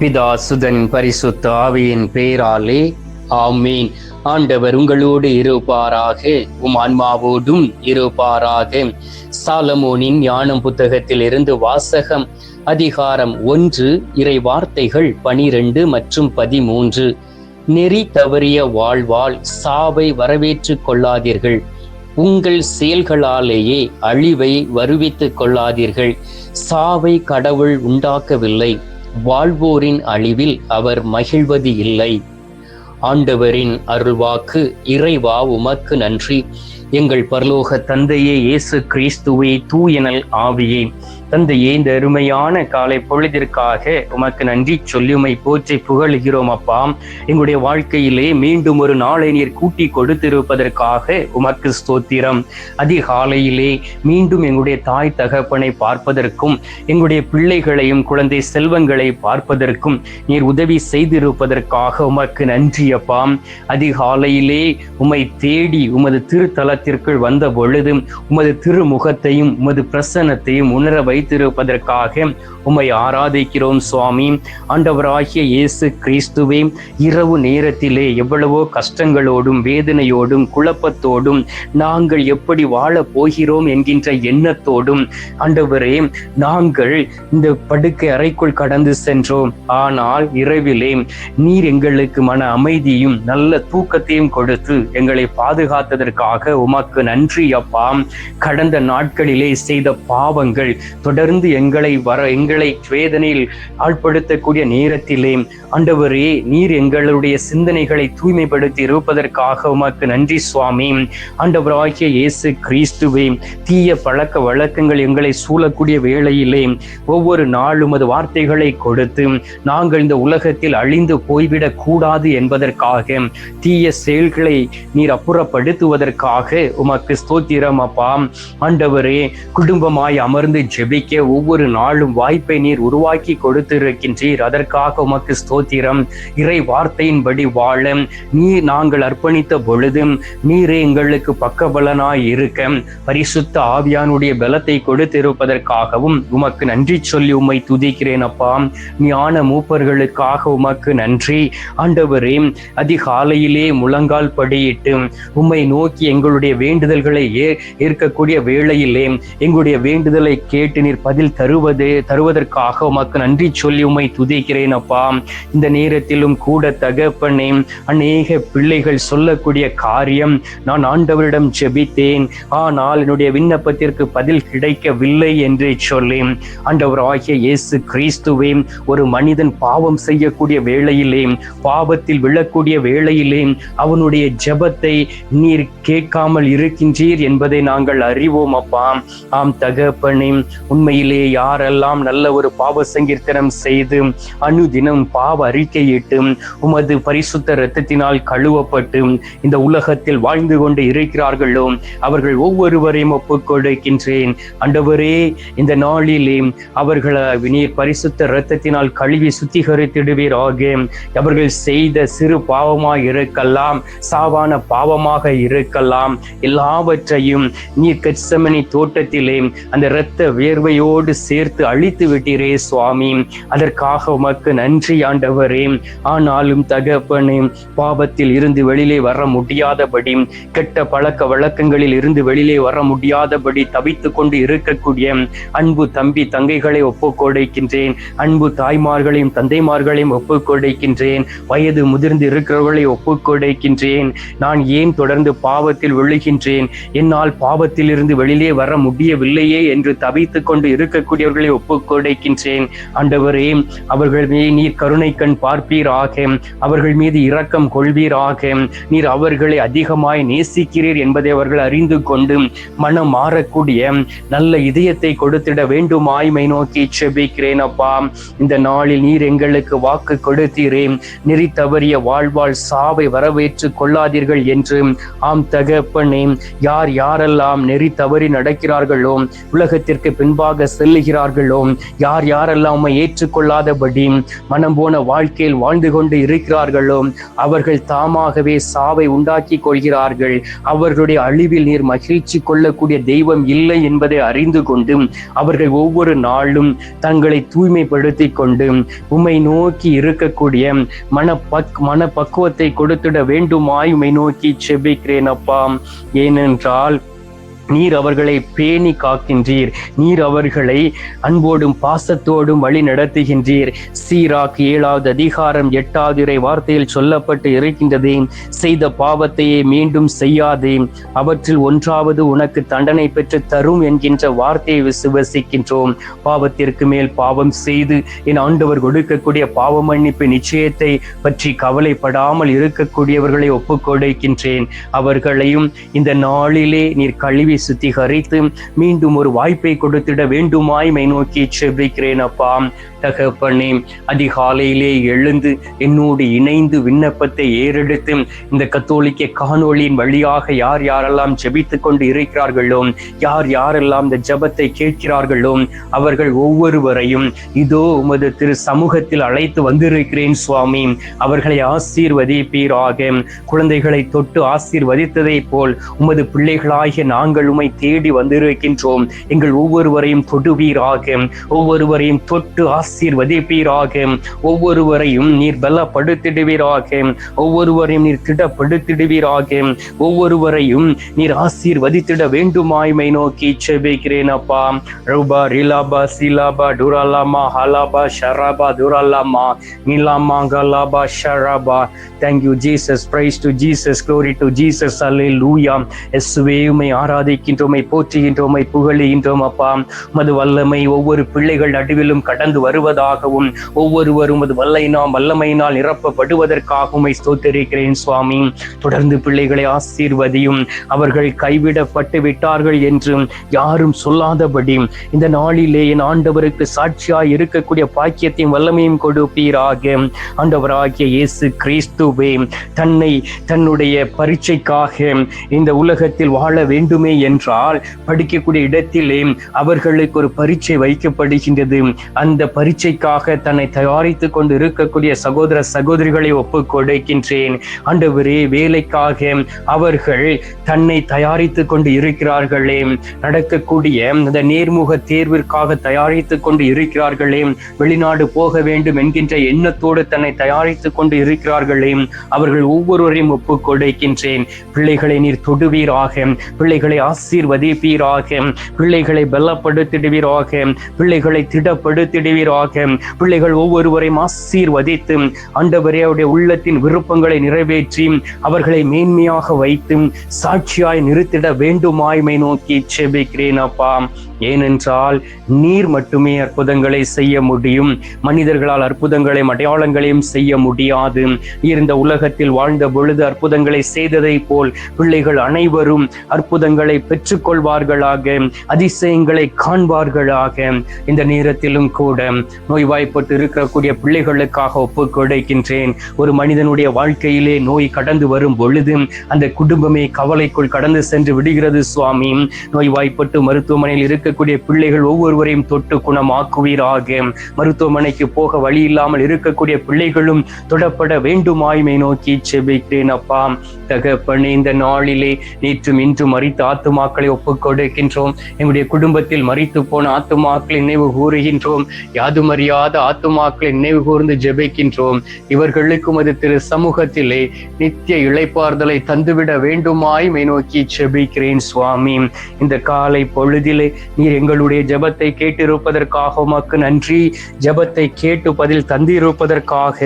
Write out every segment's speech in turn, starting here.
பிதா சுதன் பரிசுத்த ஆவியின் பெயராலே ஆமீன். ஆண்டவர் உங்களோடு இருப்பாராக, உம் ஆன்மாவோடும் இருப்பாராக. சாலமோனின் ஞானம் புத்தகத்தில் இருந்து வாசகம். அதிகாரம் 1, இறை வார்த்தைகள் 12 மற்றும் 13. நெறி தவறிய வாழ்வால் சாவை வரவேற்றுக் கொள்ளாதீர்கள், உங்கள் செயல்களாலேயே அழிவை வருவித்துக் கொள்ளாதீர்கள். சாவை கடவுள் உண்டாக்கவில்லை, வாழ்வோரின் அழிவில் அவர் மகிழ்வது இல்லை. ஆண்டவரின் அருள்வாக்கு. இறைவா உமக்கு நன்றி. எங்கள் பரலோக தந்தையே, இயேசு கிறிஸ்துவே, தூயனல் ஆவியே, தந்தையே, இந்த அருமையான காலை பொழுதிற்காக உமக்கு நன்றி சொல்லி உம்மை போற்றி புகழுகிறோம். அப்பா, எங்களுடைய வாழ்க்கையிலே மீண்டும் ஒரு நாளை நீர் கூட்டி கொடுத்திருப்பதற்காக உமக்கு ஸ்தோத்திரம். அதிகாலையிலே மீண்டும் எங்களுடைய தாய் தகப்பனை பார்ப்பதற்கும் எங்களுடைய பிள்ளைகளையும் குழந்தை செல்வங்களை பார்ப்பதற்கும் நீர் உதவி செய்திருப்பதற்காக உமக்கு நன்றி அப்பா. அதிகாலையிலே உம்மை தேடி உமது திருத்தலத்திற்குள் வந்த பொழுது உமது திருமுகத்தையும் உமது பிரசன்னத்தையும் உணர வைத்திருப்பதற்காக உம்மை ஆராதிக்கிறோம் சுவாமி. ஆண்டவராகிய இயேசு கிறிஸ்துவே, இரவு நேரத்திலே எவ்வளவோ கஷ்டங்களோடும் வேதனையோடும் குழப்பத்தோடும் நாங்கள் எப்படி வாழப் போகிறோம் என்கின்ற எண்ணத்தோடும் ஆண்டவரே நாங்கள் இந்த படுக்கை அறைக்குள் கடந்து சென்றோம். ஆனால் இரவிலே நீர் எங்களுக்கு மன அமைதியும் நல்ல தூக்கத்தையும் கொடுத்து எங்களை பாதுகாத்ததற்காக உமக்கு நன்றி அப்பா. கடந்த நாட்களிலே செய்த பாவங்கள் தொடர்ந்து எங்களை வேதனையில் ஆழ்படுத்தக்கூடிய நேரத்திலே ஆண்டவரே நீர் எங்களுடைய சிந்தனைகளை தூய்மைப்படுத்தி இருப்பதற்காக உமக்கு நன்றி சுவாமி. ஆண்டவராகிய இயேசு கிறிஸ்துவே, தீய பழக்க வழக்கங்கள் எங்களை சூழக்கூடிய வேளையிலே ஒவ்வொரு நாளும் அது வார்த்தைகளை கொடுத்து நாங்கள் இந்த உலகத்தில் அழிந்து போய்விடக் கூடாது என்பதற்காக தீய செயல்களை நீர் அப்புறப்படுத்துவதற்காக உமக்கு ஸ்தோத்திரம் அப்பா. ஆண்டவரே, குடும்பமாய் அமர்ந்து ஜெபிக்க ஒவ்வொரு நாளும் வாய்ப்பை நீர் உருவாக்கி கொடுத்திருக்கின்றீர். அதற்காக உமக்கு ஸ்தோத்திரம். இறை வார்த்தையின்படி வாழ நீர் நாங்கள் அர்ப்பணித்த பொழுது நீரே எங்களுக்கு பக்கபலனாய் இருக்க பரிசுத்த ஆவியானுடைய பலத்தை கொடுத்திருப்பதற்காகவும் உமக்கு நன்றி சொல்லி உம்மை துதிக்கிறேன் அப்பா. ஞான மூப்பர்களுக்காக உமக்கு நன்றி ஆண்டவரே. அதிகாலையிலே முழங்கால் படியிட்டு உம்மை நோக்கி எங்களுடைய வேண்டுதல்களை ஏற்கக்கூடிய வேளையிலே எங்களுடைய வேண்டுதலை கேட்டு நீர் பதில் தருவதற்காக உமக்கு நன்றி சொல்லி உம்மை துதிக்கிறேன் அப்பா. இந்த நேரத்திலும் கூட தகப்பனே, அநேக பிள்ளைகள் சொல்லக்கூடிய காரியம், நான் ஆண்டவரிடம் ஜெபித்தேன், ஆனால் என்னுடைய விண்ணப்பத்திற்கு பதில் கிடைக்கவில்லை என்று சொல்லி ஆண்டவராகிய இயேசு கிறிஸ்துவே, ஒரு மனிதன் பாவம் செய்யக்கூடிய வேளையிலே, பாவத்தில் விழக்கூடிய வேளையிலே அவனுடைய ஜெபத்தை நீர் கேட்காமல் இருக்கின்றீர் என்பதை நாங்கள் அறிவோம் அப்பா. ஆம் தகப்பனே, உண்மையிலே யாரெல்லாம் நல்ல ஒரு பாவ சங்கீர்த்தனம் செய்து அனுதினம் பாவ அறிக்கையிட்டு உமது பரிசுத்த இரத்தத்தினால் கழுவப்பட்டு இந்த உலகத்தில் வாழ்ந்து கொண்டு இருக்கிறார்களோ அவர்கள் ஒவ்வொருவரையும் ஒப்புக்கொடுக்கின்றேன். ஆண்டவரே, இந்த நாளிலே அவர்களை நீர் பரிசுத்த இரத்தத்தினால் கழுவி சுத்திகரித்திடுவீராக. அவர்கள் செய்த சிறு பாவமாக இருக்கலாம், சாவான பாவமாக இருக்கலாம், எல்லாவற்றையும் நீர் கெத்செமனி தோட்டத்திலே அந்த இரத்த வேர்வையோடு சேர்த்து அழித்து விட்டீரே சுவாமி. அதற்காக உமக்கு நன்றி ஆண்டவரே. ஆனாலும் தகப்பனே, பாவத்தில் இருந்து வெளியிலே வர முடியாதபடி, கெட்ட பழக்க வழக்கங்களில் இருந்து வெளியிலே வர முடியாதபடி தவித்து கொண்டு இருக்கக்கூடிய அன்பு தம்பி தங்கைகளை ஒப்புக்கொடுக்கின்றேன். அன்பு தாய்மார்களையும் தந்தைமார்களையும் ஒப்புக்கொடுக்கின்றேன். வயது முதிர்ந்து இருக்கிறவர்களை ஒப்புக்கொடுக்கின்றேன். நான் ஏன் தொடர்ந்து பாவத்தில் விழுகின்றேன், என்னால் பாவத்தில் இருந்து வெளியிலே வர முடியவில்லையே என்று தவித்து கொண்டு இருக்கக்கூடியவர்களை ஒப்புக்கொடுக்கின்றேன். ஆண்டவரே, அவர்கள் மீது நீர் கருணை கண் பார்ப்பீராக, அவர்கள் மீது இரக்கம் கொள்வீராக. நீர் அவர்களை அதிகமாய் நேசிக்கிறீர் என்பதை அவர்கள் அறிந்து கொண்டு மனம் மாறக்கூடிய நல்ல இதயத்தை கொடுத்திட வேண்டுமாய்மை நோக்கி செபிக்கிறேன் அப்பா. இந்த நாளில் நீர் எங்களுக்கு வாக்கு கொடுத்தீரே, நெறி தவறிய வாழ்வால் சாவை வரவேற்று கொள்ளாதீர்கள் என்று. ஆம் தகப்பனே, யாரெல்லாம் நெறி தவறி நடக்கிறார்களோ, உலகத்திற்கு பின்பாக முன்பாக செல்லுகிறார்களோ, யார் யாரெல்லாம் உம்மை ஏற்றுக்கொள்ளாதபடி மனம் போன வாழ்க்கையில் வாழ்ந்து கொண்டு இருக்கிறார்களோ, அவர்கள் தாமாகவே சாவை உண்டாக்கி கொள்கிறார்கள். அவர்களுடைய அழிவில் நீர் மகிழ்ச்சி கொள்ளக்கூடிய தெய்வம் இல்லை என்பதை அறிந்து கொண்டு அவர்கள் ஒவ்வொரு நாளும் தங்களை தூய்மைப்படுத்தி கொண்டு உம்மை நோக்கி இருக்கக்கூடிய மனப்பக்குவத்தை கொடுத்திட வேண்டுமாய் உம்மை நோக்கி செபிக்கிறேன் அப்பா. ஏனென்றால் நீர் அவர்களை பேணி காக்கின்றீர். நீர் அவர்களை அன்போடும் பாசத்தோடும் வழி நடத்துகின்றீர். சீராக் 7வது அதிகாரம் 8வது வார்த்தையில் சொல்லப்பட்டு இருக்கின்றது, செய்த பாவத்தையே மீண்டும் செய்யாதே, அவற்றில் ஒன்றாவது உனக்கு தண்டனை பெற்று தரும் என்கின்ற வார்த்தையை விசுவசிக்கின்றோம். பாவத்திற்கு மேல் பாவம் செய்து என் ஆண்டவர் கொடுக்கக்கூடிய பாவ மன்னிப்பு நிச்சயத்தை பற்றி கவலைப்படாமல் இருக்கக்கூடியவர்களை ஒப்புக்கொடுக்கின்றேன். அவர்களையும் இந்த நாளிலே நீர் கழுவி சுத்திகரித்து மீண்டும் ஒரு வாய்ப்பை கொடுத்திட வேண்டுமாய் மை நோக்கி செபிக்கிறேன் அப்பா. தகப்பனே, அதிகாலையிலே எழுந்து என்னோடு இணைந்து விண்ணப்பத்தை ஏறெடுத்து இந்த கத்தோலிக்க காணொளியின் வழியாக யார் யாரெல்லாம் ஜெபித்துக் கொண்டு இருக்கிறார்களோ, யார் யாரெல்லாம் இந்த ஜெபத்தை கேட்கிறார்களோ, அவர்கள் ஒவ்வொருவரையும் இதோ உமது திரு சமூகத்தில் அழைத்து வந்திருக்கிறேன் சுவாமி. அவர்களை ஆசீர்வதிப்பீராக. குழந்தைகளை தொட்டு ஆசீர்வதித்ததை போல் உமது பிள்ளைகளாகிய நாங்கள் உம்மை தேடி வந்திருக்கின்றோம். எங்கள் ஒவ்வொருவரையும் தொடுவீராக, ஒவ்வொருவரையும் தொட்டு ஆசீர்வதிப்பீராக. ஒவ்வொருவரையும் நீர் பலப்படுத்திடுவீராக, ஒவ்வொருவரையும் நீர் திடப்படுத்திடுவீராக, ஒவ்வொருவரையும் நீர் ஆசீர்வதித்திட வேண்டுமாய்மை நோக்கி செபிக்கிறேன் அப்பா. ரூபா ரிலாபா சிலாபா டுராலாமா ஹலாபா ஷராபா துராலாமா நிலாமா கலாபா ஷராபா. Thank you Jesus, praise to Jesus, glory to Jesus, hallelujah. இயேசுவே உம்மை ஆராதிக்கின்றோம், போற்றுகின்றோம், புகழுகின்றோம் அப்பா. உமது வல்லமை ஒவ்வொரு பிள்ளைகள் நடுவிலும் கடந்து வருவதாகவும் ஒவ்வொருவரும் உமது வல்லமையினால் நிரப்பப்படுவதற்காக உம்மை ஸ்தோத்திரிக்கிறேன் சுவாமி. தொடர்ந்து பிள்ளைகளை ஆசீர்வதியும். அவர்கள் கைவிடப்பட்டு விட்டார்கள் என்று யாரும் சொல்லாதபடி இந்த நாளிலே என் ஆண்டவருக்கு சாட்சியாய் இருக்கக்கூடிய பாக்கியத்தையும் வல்லமையும் கொடுப்பீராக. ஆண்டவராகிய இயேசு கிறிஸ்துவே தன்னுடைய பரீட்சைக்காக இந்த உலகத்தில் வாழ வேண்டுமே என்றால் படிக்கக்கூடிய இடத்திலே அவர்களுக்கு ஒரு பரீட்சை வைக்கப்படுகின்றது. அந்த பரீட்சைக்காக தன்னை தயாரித்துக் கொண்டு இருக்கக்கூடிய சகோதர சகோதரிகளை ஒப்புக் கொடுக்கின்றேன். ஆண்டவரே, வேலைக்காக அவர்கள் தன்னை தயாரித்துக் கொண்டு இருக்கிறார்களே, நடக்கக்கூடிய அந்த நேர்முக தேர்விற்காக தயாரித்துக் கொண்டு இருக்கிறார்களே, வெளிநாடு போக வேண்டும் என்கின்ற எண்ணத்தோடு தன்னை தயாரித்துக் கொண்டு இருக்கிறார்களே, அவர்கள் ஒவ்வொருவரையும் ஒப்புக் கொடுக்கின்றேன். பிள்ளைகளை நீர் தொடுவீராக, பிள்ளைகளை ஆசீர்வதிப்பீராக, பிள்ளைகளை பலப்படுத்திடுவீராக, பிள்ளைகளை திடப்படுத்திடுவீராக. பிள்ளைகள் ஒவ்வொருவரையும் ஆசீர்வதித்து ஆண்டவரே அவருடைய உள்ளத்தின் விருப்பங்களை நிறைவேற்றி அவர்களை மேன்மையாக வைத்து சாட்சியாய் நிறுத்திட வேண்டுமாய்மை நோக்கி செபிக்கிறேன் அப்பா. ஏனென்றால் நீர் மட்டுமே அற்புதங்களை செய்ய முடியும். மனிதர்களால் அற்புதங்களையும் அடையாளங்களையும் செய்ய முடியாது. இந்த உலகத்தில் வாழ்ந்த பொழுது அற்புதங்களை செய்ததை போல் பிள்ளைகள் அனைவரும் அற்புதங்களை பெற்றுக்கொள்வார்களாக, அதிசயங்களை காண்பார்களாக. இந்த நேரத்திலும் கூட நோய்வாய்ப்பட்டு இருக்கக்கூடிய பிள்ளைகளுக்காக ஒப்புக் கொடுக்கின்றேன். ஒரு மனிதனுடைய வாழ்க்கையிலே நோய் கடந்து வரும் பொழுது அந்த குடும்பமே கவலைக்குள் கடந்து சென்று விடுகிறது சுவாமி. நோய்வாய்ப்பட்டு மருத்துவமனையில் இருக்கக்கூடிய பிள்ளைகள் ஒவ்வொருவரையும் தொட்டு குணமாக்குவீராக. மருத்துவமனைக்கு போக வழி இல்லாமல் இருக்கக்கூடிய பிள்ளைகளும் தொடப்பட வேண்டுமாய்மை நோக்கி செபிக்கிறேன் அப்பா. தகப்பனே, இந்த நாளிலே நேற்றும் இன்றும் மரித்த ஆத்துமாக்களை ஒப்புக் கொடுக்கின்றோம். எங்களுடைய குடும்பத்தில் மரித்து போன ஆத்துமாக்களை நினைவு கூறுகின்றோம். யாதுமறியாத ஆத்துமாக்களை நினைவு கூர்ந்து ஜெபிக்கின்றோம். இவர்களுக்கும் அது திரு சமூகத்திலே நித்திய இளைப்பாறுதலை தந்துவிட வேண்டுமாய்மை நோக்கி செபிக்கிறேன் சுவாமி. இந்த காலை பொழுதிலே நீர் எங்களுடைய ஜெபத்தை கேட்டிருப்பதற்காக உமக்கு நன்றி. ஜெபத்தை கேட்டு பதில் தந்திருப்பதற்காக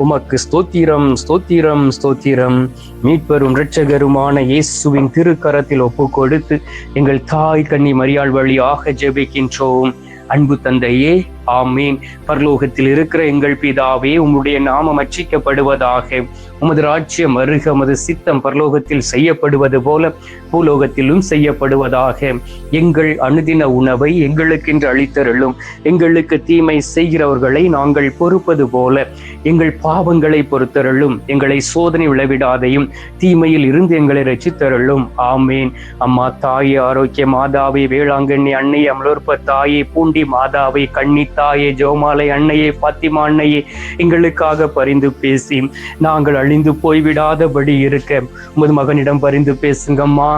உமக்கு ஸ்தோத்திரம், ஸ்தோத்திரம், ஸ்தோத்திரம். மீட்பரும் இரட்சகருமான இயேசுவின் திருக்கரத்தில் ஒப்புக் கொடுத்து எங்கள் தாய் கன்னி மரியாள் வழியாக ஜெபிக்கின்றோம். அன்பு தந்தையே, ஆமீன். பரலோகத்தில் இருக்கிற எங்கள் பிதாவே, உம்முடைய நாமம் அர்ச்சிக்கப்படுவதாக. உமது ராஜ்யம் வருக. உமது சித்தம் பரலோகத்தில் செய்யப்படுவது போல பூலோகத்திலும் செய்யப்படுவதாக. எங்கள் அனுதின உணவை எங்களுக்கென்று அளித்தருளும். எங்களுக்கு தீமை செய்கிறவர்களை நாங்கள் பொறுப்பது போல எங்கள் பாவங்களை பொறுத்தருளும். எங்களை சோதனை விளைவிடாதையும் தீமையில் இருந்து எங்களை ரட்சித்தருளும். ஆமேன். அம்மா தாயே, ஆரோக்கிய மாதாவே, வேளாங்கண்ணி அன்னையே, அமலோற்ப தாயே, பூண்டி மாதாவே, கன்னி தாயே, ஜோமாலை அன்னையே, பாத்திமா அன்னையே, எங்களுக்காக பரிந்து பேசி நாங்கள் அழிந்து போய்விடாதபடி இருக்க உமது மகனிடம் பரிந்து பேசுங்கம்மா.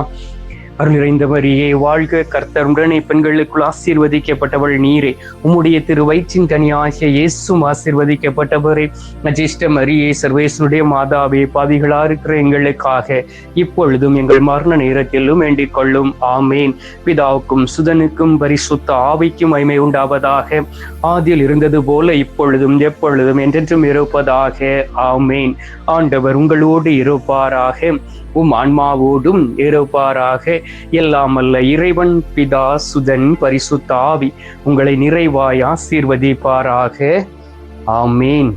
அருள் நிறைந்த மரியே வாழ்க, கர்த்தர் உடனே பெண்களுக்குள் ஆசீர்வதிக்கப்பட்டவள் நீரே. உம்முடைய திரு வயிற்றின் கனியாகிய இயேசுவும் ஆசீர்வதிக்கப்பட்டவரே. அஜிஷ்ட மரியே, சர்வேசனுடைய மாதாவே, பாவிகளா இருக்கிற எங்களுக்காக இப்பொழுதும் எங்கள் மரண நேரத்திலும் வேண்டிக் கொள்ளும். ஆமேன். பிதாவுக்கும் சுதனுக்கும் பரிசுத்த ஆவிக்கும் மகிமை உண்டாவதாக. ஆதியில் இருந்தது போல இப்பொழுதும் எப்பொழுதும் என்றென்றும் இருப்பதாக. ஆமேன். ஆண்டவர் உங்களோடு இருப்பாராக, உம் ஆன்மாவோடும் இருப்பாராக. எல்லாம் அல்ல இறைவன் பிதா, சுதன், பரிசுத்த ஆவி உங்களை நிறைவாய் ஆசீர்வதிப்பாராக. ஆமேன்.